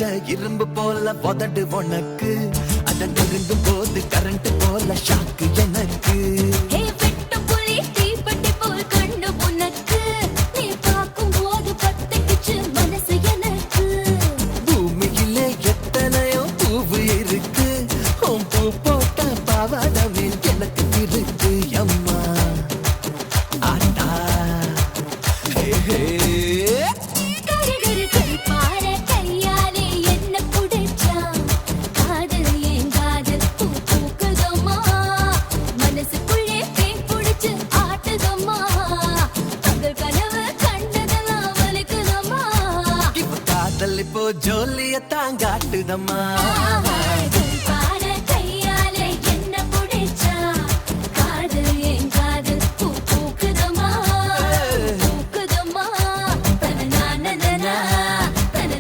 வச்ச இரும்பு போல உதடு உனக்கு அத நெருங்கும் போது கரண்ட் போல ஷாக்கு எனக்கு பூமியிலே எத்தனையோ பூவு இருக்கு உன் பூ போட்ட பாவாடவே எனக்கு இருக்கு அம்மா ஆட்டா ஹே ஹே இப்போ ஜோலிய தாங்காட்டுதம்மா